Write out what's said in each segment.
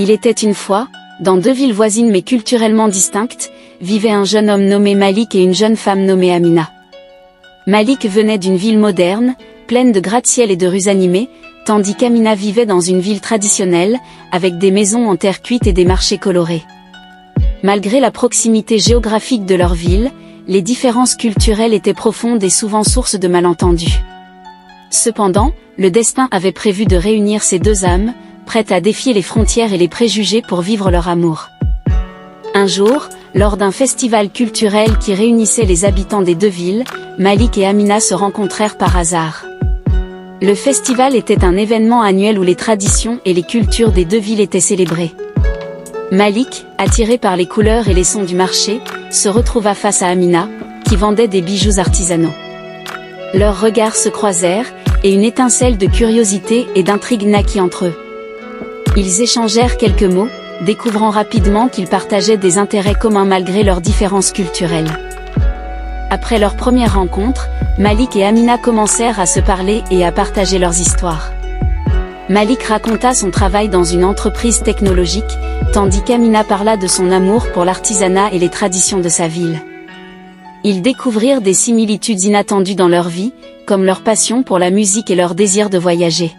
Il était une fois, dans deux villes voisines mais culturellement distinctes, vivait un jeune homme nommé Malik et une jeune femme nommée Amina. Malik venait d'une ville moderne, pleine de gratte-ciel et de rues animées, tandis qu'Amina vivait dans une ville traditionnelle, avec des maisons en terre cuite et des marchés colorés. Malgré la proximité géographique de leur ville, les différences culturelles étaient profondes et souvent source de malentendus. Cependant, le destin avait prévu de réunir ces deux âmes, prêtes à défier les frontières et les préjugés pour vivre leur amour. Un jour, lors d'un festival culturel qui réunissait les habitants des deux villes, Malik et Amina se rencontrèrent par hasard. Le festival était un événement annuel où les traditions et les cultures des deux villes étaient célébrées. Malik, attiré par les couleurs et les sons du marché, se retrouva face à Amina, qui vendait des bijoux artisanaux. Leurs regards se croisèrent, et une étincelle de curiosité et d'intrigue naquit entre eux. Ils échangèrent quelques mots, découvrant rapidement qu'ils partageaient des intérêts communs malgré leurs différences culturelles. Après leur première rencontre, Malik et Amina commencèrent à se parler et à partager leurs histoires. Malik raconta son travail dans une entreprise technologique, tandis qu'Amina parla de son amour pour l'artisanat et les traditions de sa ville. Ils découvrirent des similitudes inattendues dans leur vie, comme leur passion pour la musique et leur désir de voyager.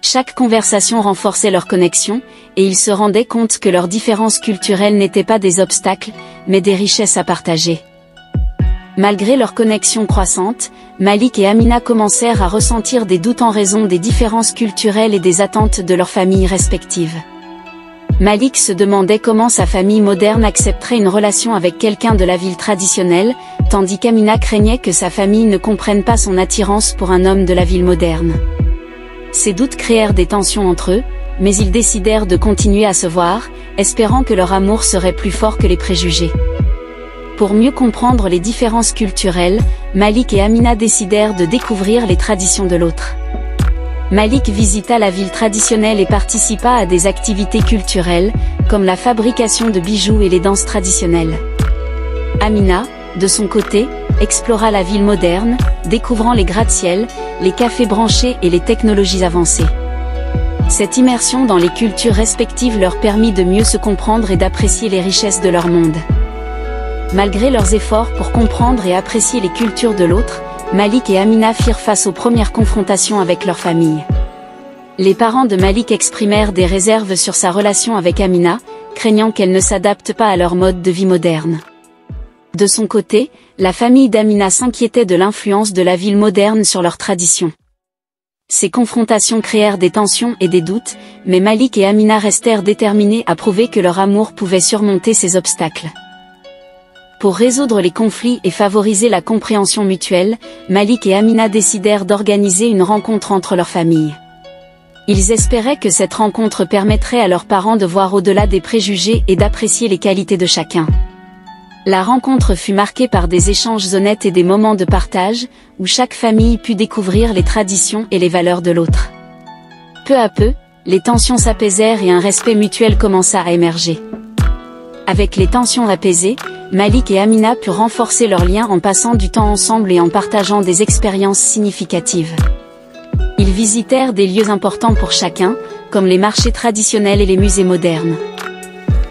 Chaque conversation renforçait leur connexion, et ils se rendaient compte que leurs différences culturelles n'étaient pas des obstacles, mais des richesses à partager. Malgré leur connexion croissante, Malik et Amina commencèrent à ressentir des doutes en raison des différences culturelles et des attentes de leurs familles respectives. Malik se demandait comment sa famille moderne accepterait une relation avec quelqu'un de la ville traditionnelle, tandis qu'Amina craignait que sa famille ne comprenne pas son attirance pour un homme de la ville moderne. Ces doutes créèrent des tensions entre eux, mais ils décidèrent de continuer à se voir, espérant que leur amour serait plus fort que les préjugés. Pour mieux comprendre les différences culturelles, Malik et Amina décidèrent de découvrir les traditions de l'autre. Malik visita la ville traditionnelle et participa à des activités culturelles, comme la fabrication de bijoux et les danses traditionnelles. Amina, de son côté, explora la ville moderne, découvrant les gratte-ciel, les cafés branchés et les technologies avancées. Cette immersion dans les cultures respectives leur permit de mieux se comprendre et d'apprécier les richesses de leur monde. Malgré leurs efforts pour comprendre et apprécier les cultures de l'autre, Malik et Amina firent face aux premières confrontations avec leur famille. Les parents de Malik exprimèrent des réserves sur sa relation avec Amina, craignant qu'elle ne s'adapte pas à leur mode de vie moderne. De son côté, la famille d'Amina s'inquiétait de l'influence de la ville moderne sur leurs traditions. Ces confrontations créèrent des tensions et des doutes, mais Malik et Amina restèrent déterminés à prouver que leur amour pouvait surmonter ces obstacles. Pour résoudre les conflits et favoriser la compréhension mutuelle, Malik et Amina décidèrent d'organiser une rencontre entre leurs familles. Ils espéraient que cette rencontre permettrait à leurs parents de voir au-delà des préjugés et d'apprécier les qualités de chacun. La rencontre fut marquée par des échanges honnêtes et des moments de partage, où chaque famille put découvrir les traditions et les valeurs de l'autre. Peu à peu, les tensions s'apaisèrent et un respect mutuel commença à émerger. Avec les tensions apaisées, Malik et Amina purent renforcer leurs liens en passant du temps ensemble et en partageant des expériences significatives. Ils visitèrent des lieux importants pour chacun, comme les marchés traditionnels et les musées modernes.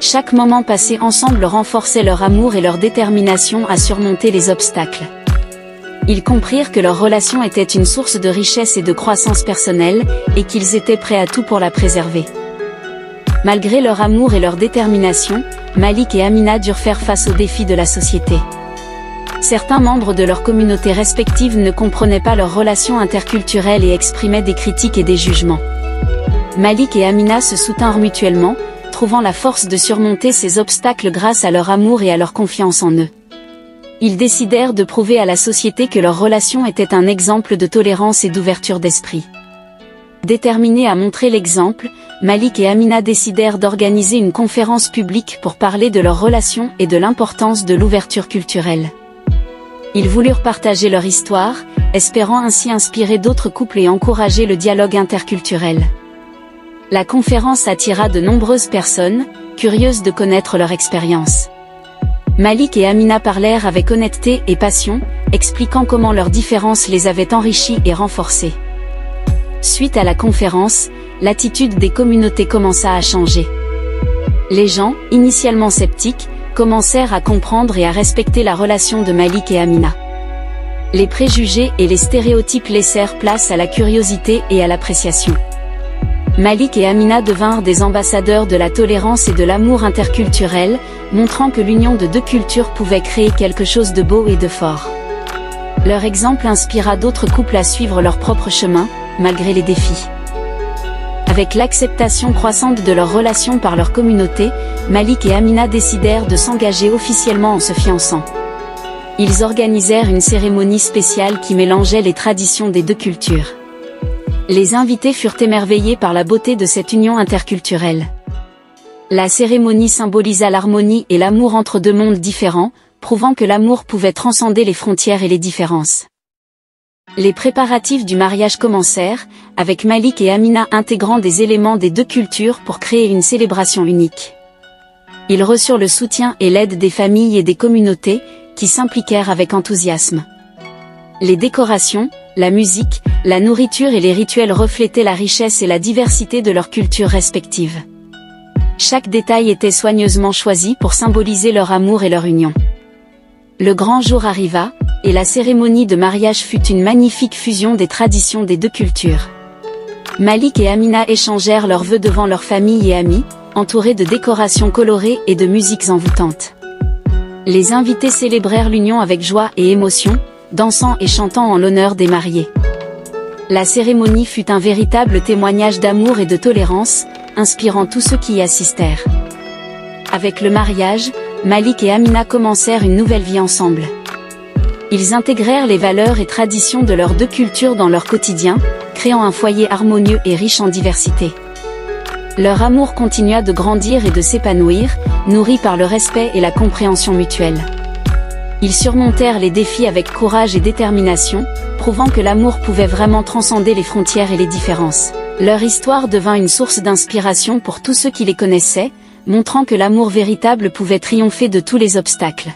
Chaque moment passé ensemble renforçait leur amour et leur détermination à surmonter les obstacles. Ils comprirent que leur relation était une source de richesse et de croissance personnelle, et qu'ils étaient prêts à tout pour la préserver. Malgré leur amour et leur détermination, Malik et Amina durent faire face aux défis de la société. Certains membres de leur communauté respective ne comprenaient pas leur relation interculturelle et exprimaient des critiques et des jugements. Malik et Amina se soutinrent mutuellement, trouvant la force de surmonter ces obstacles grâce à leur amour et à leur confiance en eux. Ils décidèrent de prouver à la société que leur relation était un exemple de tolérance et d'ouverture d'esprit. Déterminés à montrer l'exemple, Malik et Amina décidèrent d'organiser une conférence publique pour parler de leur relation et de l'importance de l'ouverture culturelle. Ils voulurent partager leur histoire, espérant ainsi inspirer d'autres couples et encourager le dialogue interculturel. La conférence attira de nombreuses personnes, curieuses de connaître leur expérience. Malik et Amina parlèrent avec honnêteté et passion, expliquant comment leurs différences les avaient enrichis et renforcés. Suite à la conférence, l'attitude des communautés commença à changer. Les gens, initialement sceptiques, commencèrent à comprendre et à respecter la relation de Malik et Amina. Les préjugés et les stéréotypes laissèrent place à la curiosité et à l'appréciation. Malik et Amina devinrent des ambassadeurs de la tolérance et de l'amour interculturel, montrant que l'union de deux cultures pouvait créer quelque chose de beau et de fort. Leur exemple inspira d'autres couples à suivre leur propre chemin, malgré les défis. Avec l'acceptation croissante de leur relation par leur communauté, Malik et Amina décidèrent de s'engager officiellement en se fiançant. Ils organisèrent une cérémonie spéciale qui mélangeait les traditions des deux cultures. Les invités furent émerveillés par la beauté de cette union interculturelle. La cérémonie symbolisa l'harmonie et l'amour entre deux mondes différents, prouvant que l'amour pouvait transcender les frontières et les différences. Les préparatifs du mariage commencèrent, avec Malik et Amina intégrant des éléments des deux cultures pour créer une célébration unique. Ils reçurent le soutien et l'aide des familles et des communautés, qui s'impliquèrent avec enthousiasme. Les décorations, la musique, la nourriture et les rituels reflétaient la richesse et la diversité de leurs cultures respectives. Chaque détail était soigneusement choisi pour symboliser leur amour et leur union. Le grand jour arriva, et la cérémonie de mariage fut une magnifique fusion des traditions des deux cultures. Malik et Amina échangèrent leurs vœux devant leur famille et amis, entourés de décorations colorées et de musiques envoûtantes. Les invités célébrèrent l'union avec joie et émotion, dansant et chantant en l'honneur des mariés. La cérémonie fut un véritable témoignage d'amour et de tolérance, inspirant tous ceux qui y assistèrent. Avec le mariage, Malik et Amina commencèrent une nouvelle vie ensemble. Ils intégrèrent les valeurs et traditions de leurs deux cultures dans leur quotidien, créant un foyer harmonieux et riche en diversité. Leur amour continua de grandir et de s'épanouir, nourri par le respect et la compréhension mutuelle. Ils surmontèrent les défis avec courage et détermination, prouvant que l'amour pouvait vraiment transcender les frontières et les différences. Leur histoire devint une source d'inspiration pour tous ceux qui les connaissaient, montrant que l'amour véritable pouvait triompher de tous les obstacles.